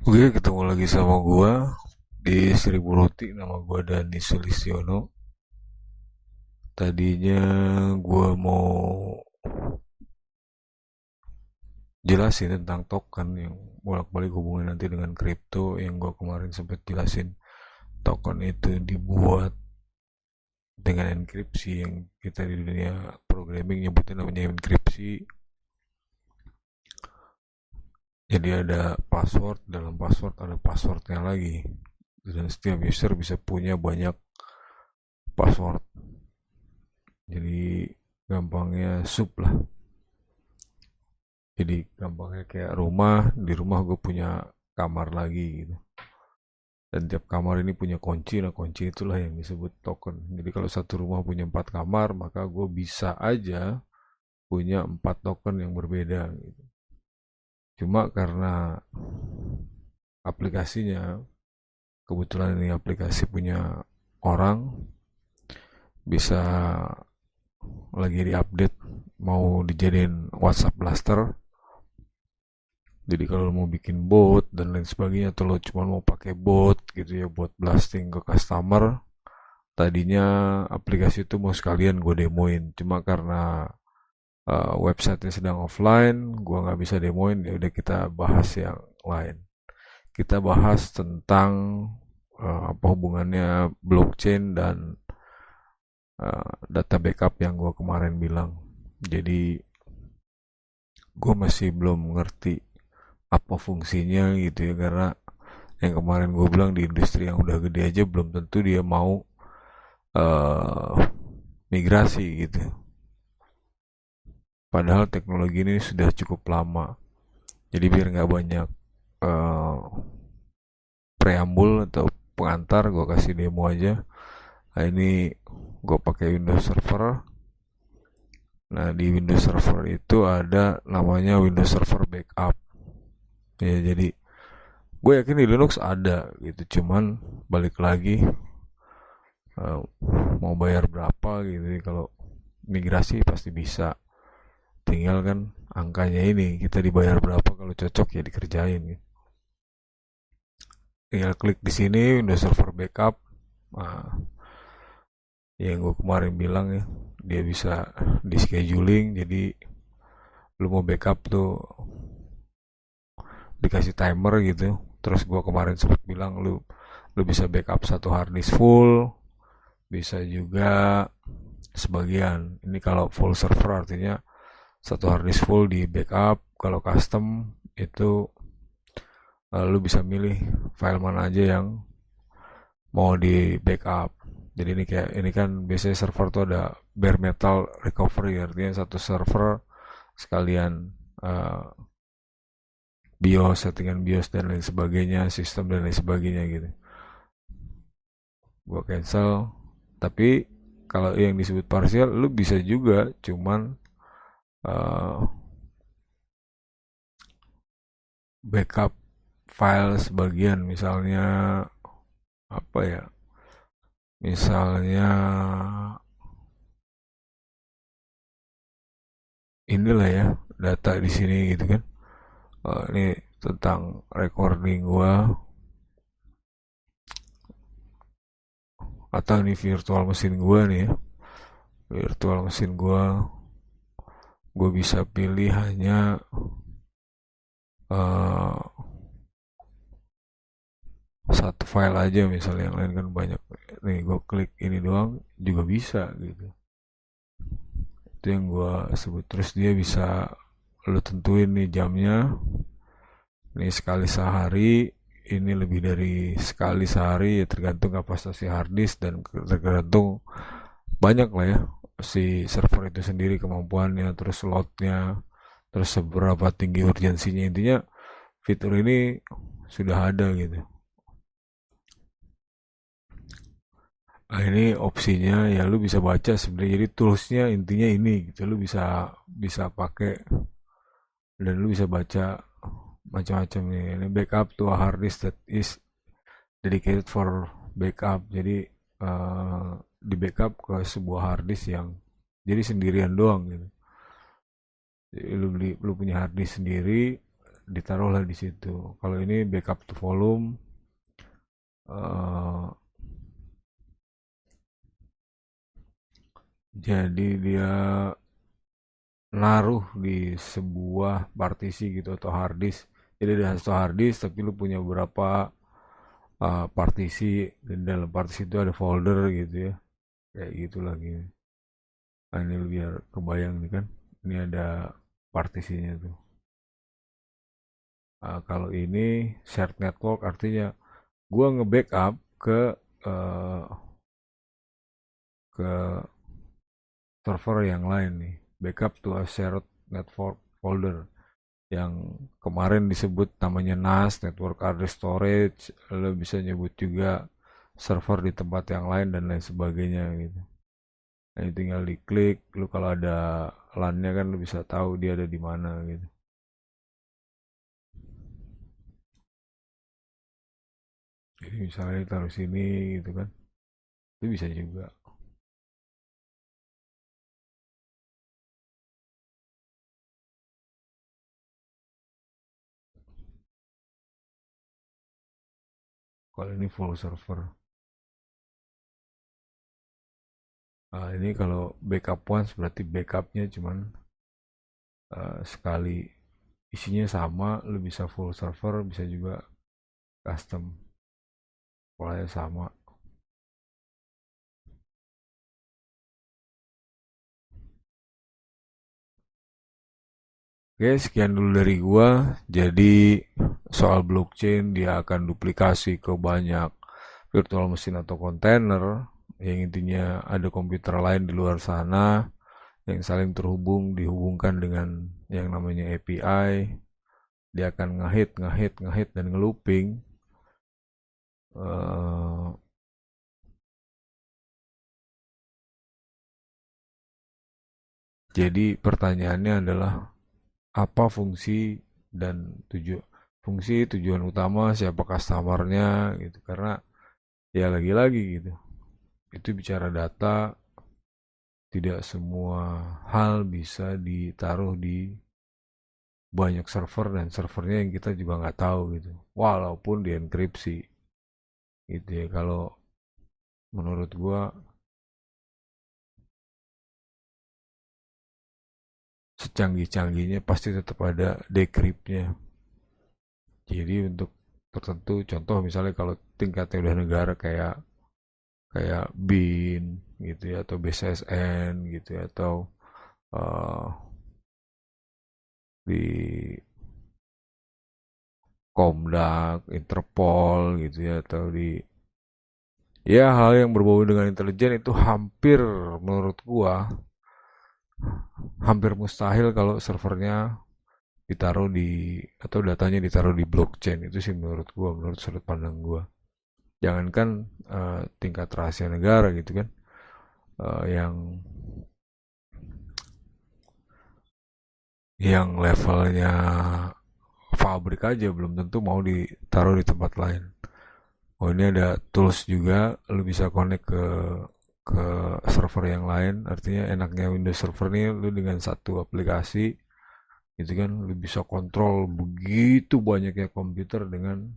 Oke, ketemu lagi sama gua di Seribu Roti. Nama gua Dani Sulistiono. Tadinya gua mau jelasin tentang token yang bolak-balik hubungan nanti dengan kripto yang gua kemarin sempat jelasin. Token itu dibuat dengan enkripsi yang kita di dunia programming nyebutnya namanya enkripsi. Jadi ada password, dalam password ada passwordnya lagi. Dan setiap user bisa punya banyak password. Jadi gampangnya sub lah. Jadi gampangnya kayak rumah, di rumah gue punya kamar lagi gitu. Dan tiap kamar ini punya kunci, nah kunci itulah yang disebut token. Jadi kalau satu rumah punya 4 kamar, maka gue bisa aja punya 4 token yang berbeda gitu. Cuma karena aplikasinya, kebetulan ini aplikasi punya orang, bisa lagi diupdate, mau dijadiin WhatsApp Blaster. Jadi kalau mau bikin bot dan lain sebagainya, atau lo cuma mau pakai bot gitu ya buat blasting ke customer, tadinya aplikasi itu mau sekalian gue demoin. Cuma karena websitenya sedang offline, gue nggak bisa demoin. Ya udah kita bahas yang lain. Kita bahas tentang apa hubungannya blockchain dan data backup yang gue kemarin bilang. Jadi gue masih belum ngerti apa fungsinya gitu ya, karena yang kemarin gue bilang di industri yang udah gede aja belum tentu dia mau uh, migrasi gitu. Padahal teknologi ini sudah cukup lama. Jadi biar nggak banyak uh, preambul atau pengantar, gue kasih demo aja. Nah ini gue pakai Windows Server. Nah di Windows Server itu ada namanya Windows Server Backup. Ya jadi gue yakin di Linux ada gitu. Cuman balik lagi, uh, mau bayar berapa gitu ya. Kalau migrasi pasti bisa, tinggal kan angkanya ini kita dibayar berapa, kalau cocok ya dikerjain gitu. Tinggal klik di sini Windows Server Backup. Nah, yang gue kemarin bilang ya, dia bisa di scheduling. Jadi lu mau backup tuh dikasih timer gitu. Terus gue kemarin sempat bilang lu bisa backup satu harddisk full, bisa juga sebagian. Ini kalau full server artinya satu harddisk full di backup. Kalau custom itu lu bisa milih file mana aja yang mau di backup. Jadi ini kan biasanya server tuh ada bare metal recovery, artinya satu server sekalian uh, BIOS, settingan BIOS dan lain sebagainya, sistem dan lain sebagainya gitu. Gua cancel. Tapi kalau yang disebut parsial lu bisa juga, cuman uh, backup file sebagian, misalnya apa ya, misalnya inilah ya, data di sini gitu kan. Ini tentang recording gua, atau ini virtual mesin gua nih ya. Virtual mesin gua bisa pilih hanya uh, satu file aja, misalnya yang lain kan banyak. Nih gua klik ini doang juga bisa gitu. Itu yang gua sebut. Terus dia bisa lu tentuin nih jamnya. Nih sekali sehari, ini lebih dari sekali sehari ya, tergantung kapasitas harddisk dan tergantung banyak lah ya si server itu sendiri, kemampuannya, terus slotnya, terus seberapa tinggi urgensinya. Intinya fitur ini sudah ada gitu. Nah, ini opsinya ya, lu bisa baca sebenarnya. Jadi toolsnya intinya ini gitu, lu bisa bisa pakai dan lu bisa baca macam-macam nih. Ini backup to a hard disk that is dedicated for backup. Jadi di backup ke sebuah hard disk yang jadi sendirian doang gitu. Jadi lu punya hard disk sendiri, ditaruhlah di situ. Kalau ini backup to volume, eh, jadi dia naruh di sebuah partisi gitu atau hard disk. Jadi ada satu hard disk tapi lu punya beberapa partisi, dan dalam partisi itu ada folder gitu ya, kayak gitu lagi. Nah, ini biar kebayang nih kan, ini ada partisinya tuh. Kalau ini shared network artinya gua nge-backup uh, ke server yang lain nih, backup to a shared network folder yang kemarin disebut namanya NAS, network address storage. Lo bisa nyebut juga server di tempat yang lain dan lain sebagainya gitu. Nah, ini tinggal diklik, lu kalau ada LAN-nya kan lu bisa tahu dia ada di mana gitu. Jadi misalnya taruh sini gitu kan, itu bisa juga. Kalau ini full server. Nah, ini kalau backup once berarti backupnya cuman sekali, isinya sama, lu bisa full server, bisa juga custom, polanya sama. Oke, sekian dulu dari gua. Jadi soal blockchain, dia akan duplikasi ke banyak virtual machine atau kontainer, yang intinya ada komputer lain di luar sana yang saling terhubung, dihubungkan dengan yang namanya API. Dia akan ngehit, ngehit, ngehit dan ngelooping. Eh, jadi pertanyaannya adalah apa fungsi dan tujuan utama, siapa customernya gitu. Karena ya lagi-lagi gitu, itu bicara data, tidak semua hal bisa ditaruh di banyak server dan servernya yang kita juga nggak tahu gitu, walaupun dienkripsi gitu ya. Kalau menurut gua secanggih-canggihnya pasti tetap ada decryptnya. Jadi untuk tertentu, contoh misalnya kalau tingkatnya udah negara, kayak kayak BIN gitu ya, atau BSSN gitu ya, atau uh, di Komdak, Interpol gitu ya, atau di ya hal yang berbau dengan intelijen, itu hampir, menurut gua hampir mustahil kalau servernya ditaruh di, atau datanya ditaruh di blockchain. Itu sih menurut gua, menurut sudut pandang gua. Jangankan tingkat rahasia negara gitu kan, yang levelnya pabrik aja belum tentu mau ditaruh di tempat lain. Oh, ini ada tools juga, lu bisa connect ke server yang lain. Artinya enaknya Windows Server nih, lu dengan satu aplikasi gitu kan, lu bisa kontrol begitu banyaknya komputer dengan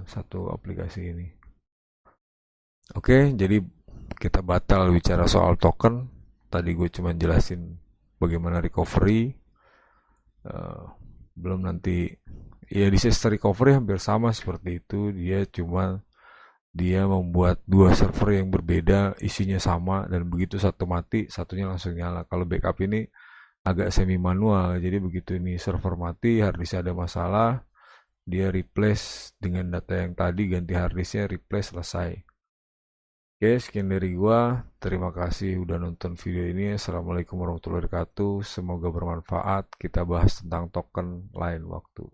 satu aplikasi ini. Oke, jadi kita batal bicara soal token. Tadi gue cuma jelasin bagaimana recovery. Eh, belum nanti ya disaster recovery hampir sama seperti itu. Dia membuat dua server yang berbeda, isinya sama, dan begitu satu mati, satunya langsung nyala. Kalau backup ini agak semi manual, jadi begitu ini server mati, harddisk ada masalah, dia replace dengan data yang tadi, ganti harddisknya, replace, selesai. Oke, sekian dari gua. Terima kasih udah nonton video ini. Assalamualaikum warahmatullahi wabarakatuh. Semoga bermanfaat. Kita bahas tentang token lain waktu.